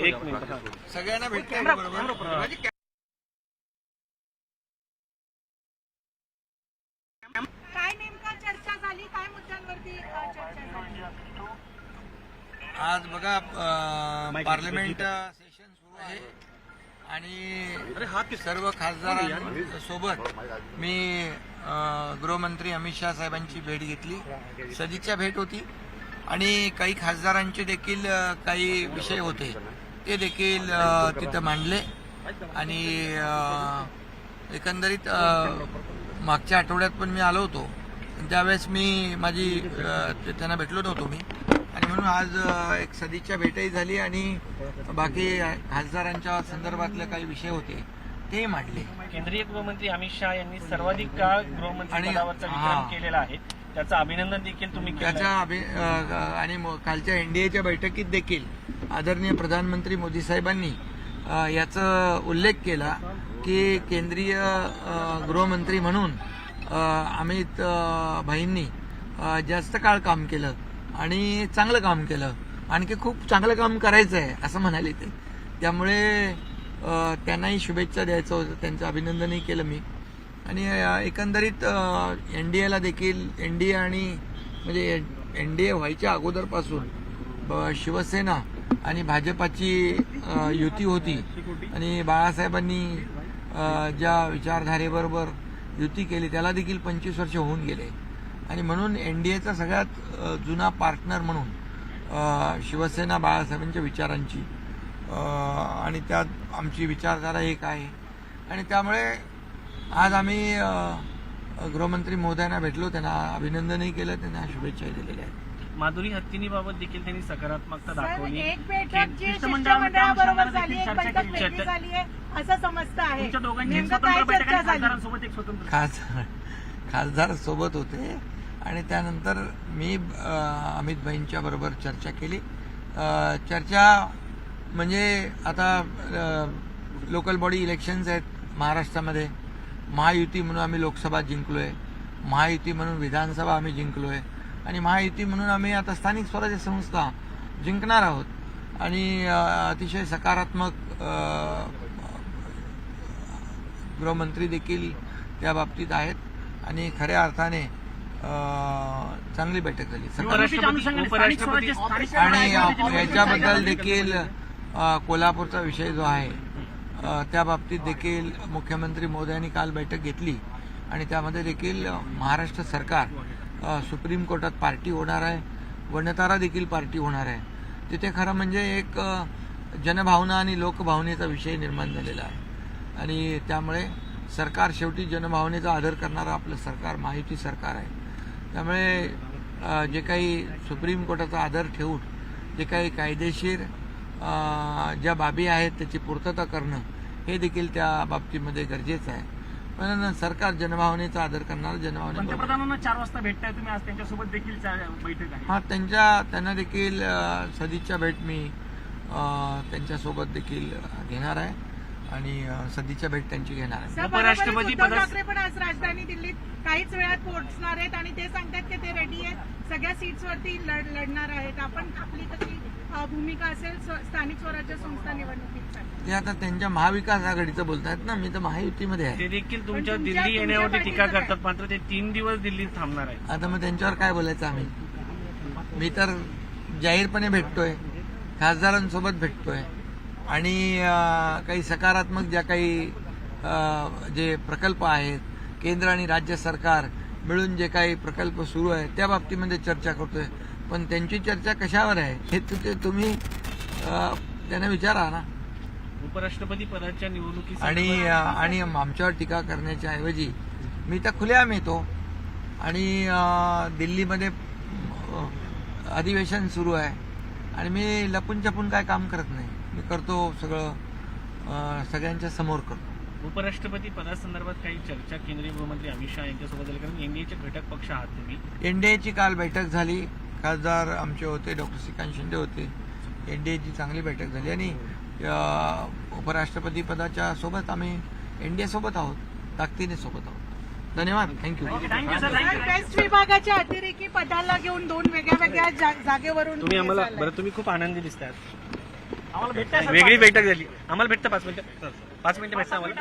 एक मिनिट सगळ्यांना भेटते बरोबर. काय नेमका चर्चा झाली, काय मुद्द्यांवरती चर्चा झाली? आज बघा पार्लमेंट सेशन सुरू आहे आणि सर्व खासदारांसोबत मी गृहमंत्री अमित शाह साहेबांची भेट घेतली. सदिच्छा भेट होती आणि काही खासदारांचे देखील काही विषय होते ते देखील तिथं मांडले आणि एकंदरीत मागच्या आठवड्यात पण मी आलो होतो त्यावेळेस मी त्यांना भेटलो नव्हतो मी आणि म्हणून आज एक सदिच्छा भेटही झाली आणि बाकी खासदारांच्या संदर्भातले काही विषय होते ते मांडले. केंद्रीय गृहमंत्री अमित शाह यांनी सर्वाधिक काळ गृहमंत्री पदावरचा विक्रम केलेला आहे, त्याचं अभिनंदन देखील तुम्ही केलं. आणि कालच्या एनडीएच्या बैठकीत देखील आदरणीय प्रधानमंत्री मोदी साहेबांनी याचा उल्लेख केला की केंद्रीय गृहमंत्री म्हणून अमित भाईंनी जास्त काळ काम केलं आणि चांगलं काम केलं, आणखी खूप चांगलं काम करायचं आहे असं म्हणाले ते. त्यामुळे त्यांनाही शुभेच्छा द्यायचं होतं, त्यांचं अभिनंदनही केलं मी. आणि एकंदरीत एनडीएला देखील एनडीए आणि म्हणजे एनडीए व्हायच्या अगोदरपासून शिवसेना आणि भाजपाची युती होती आणि बाळासाहेबांनी ज्या विचारधारेबरोबर युती केली त्याला देखील 25 वर्ष होऊन गेले आणि म्हणून एनडीएचा सगळ्यात जुना पार्टनर म्हणून शिवसेना बाळासाहेबांच्या विचारांची आणि त्यात आमची विचारधारा एक आहे आणि त्यामुळे आज आम्ही गृहमंत्री महोदयांना भेटलो, त्यांना अभिनंदनही केलं, त्यांना शुभेच्छाही दिलेल्या आहेत. माधुरी हत्तींबाबत देखील त्यांनी सकारात्मकता दाखवली. एक बैठक जी शिष्टमंडळाबरोबर झाली, एक बैठक वेगळी झाली आहे असं समजतं आहे. नेमकं काय चर्चा झाली? खासदार सोबत होते आणि त्यानंतर मी अमित भाईंच्या बरोबर चर्चा केली. चर्चा म्हणजे आता लोकल बॉडी इलेक्शन्स आहेत महाराष्ट्रामध्ये. महायुती म्हणून आम्ही लोकसभा जिंकलोय, महायुती म्हणून विधानसभा आम्ही जिंकलोय आणि महायुती म्हणून आम्ही आता स्थानिक स्वराज्य संस्था जिंकणार आहोत आणि अतिशय सकारात्मक गृहमंत्री देखील त्या बाबतीत आहेत आणि खऱ्या अर्थाने चांगली बैठक झाली. आणि याच्याबद्दल देखील कोल्हापूरचा विषय जो आहे त्या बाबतीत देखील मुख्यमंत्री महोदयांनी काल बैठक घेतली आणि त्यामध्ये देखील महाराष्ट्र सरकार सुप्रीम कोर्टात पार्टी होणार आहे, वनतारा देखील पार्टी होणार आहे. तिथे खरं म्हणजे एक जनभावना आणि लोकभावनेचा विषय निर्माण झालेला आहे आणि त्यामुळे सरकार शेवटी जनभावनेचा आदर करणारं आपलं सरकार महायुती सरकार आहे. त्यामुळे जे काही सुप्रीम कोर्टाचा आदर ठेवून जे काही कायदेशीर ज्या बाबी आहेत त्याची पूर्तता करणं हे देखील त्या बाबतीमध्ये गरजेचं आहे. पण सरकार जनभावनेचा आदर करणार, पंतप्रधानांना 4 वाजता भेटताय तुम्ही, आज त्यांच्यासोबत देखील बैठक आहे. हा, त्यांना देखील सदिच्छा भेट मी त्यांच्यासोबत देखील घेणार आहे आणि सदिच्छा भेट त्यांची घेणार आहे. उपराष्ट्रपती उद्धव ठाकरे पण आज राजधानी दिल्लीत काहीच वेळात पोहोचणार आहेत आणि ते सांगतात की ते रेडी आहेत, सगळ्या सीट्सवरती लढणार आहेत. आपण आपली कशी भूमिका असेल स्थानिक स्वराज्य संस्था निवडणुकीसाठी? ते आता त्यांच्या महाविकास आघाडीचं बोलतायत ना, मी तर महायुतीमध्ये आहे. ते देखील तुमच्या दिल्ली येण्यावरती टीका करतात, मात्र ते 3 दिवस दिल्लीत थांबणार आहे. आता मग त्यांच्यावर काय बोलायचं आम्ही? मी तर जाहीरपणे भेटतोय, खासदारांसोबत भेटतोय आणि काही सकारात्मक ज्या काही जे प्रकल्प आहेत केंद्र आणि राज्य सरकार मिळून जे काही प्रकल्प सुरू आहेत त्या बाबतीमध्ये चर्चा करतोय. पण त्यांची चर्चा कशावर आहे हे तुम्ही त्यांना विचारा ना. उपराष्ट्रपती पदाच्या निवडणुकीत आणि आमच्यावर टीका करण्याच्या ऐवजी मी तर खुलेआम येतो आणि दिल्लीमध्ये अधिवेशन सुरू आहे आणि मी लपून छपून काय काम करत नाही, मी करतो सगळं सगळ्यांच्या समोर करतो. उपराष्ट्रपती पदासंदर्भात काही चर्चा केंद्रीय गृहमंत्री अमित शाह यांच्यासोबत झाली, कारण एनडीएचे घटक पक्ष आहात तुम्ही. एनडीएची काल बैठक झाली, खासदार आमचे होते, डॉक्टर श्रीकांत शिंदे होते. एनडीएची चांगली बैठक झाली आणि उपराष्ट्रपती पदाच्या सोबत आम्ही एनडीए सोबत आहोत, ताकदीने सोबत आहोत. धन्यवाद, थँक्यू. वेस्ट विभागाच्या अतिरेकी पदाला घेऊन 2 वेगळ्या जागेवरून तुम्ही आम्हाला खूप आनंदी दिसतात. वेगळी बैठक झाली. आम्हाला भेटतं 5 मिनिटं भेटतं आम्हाला.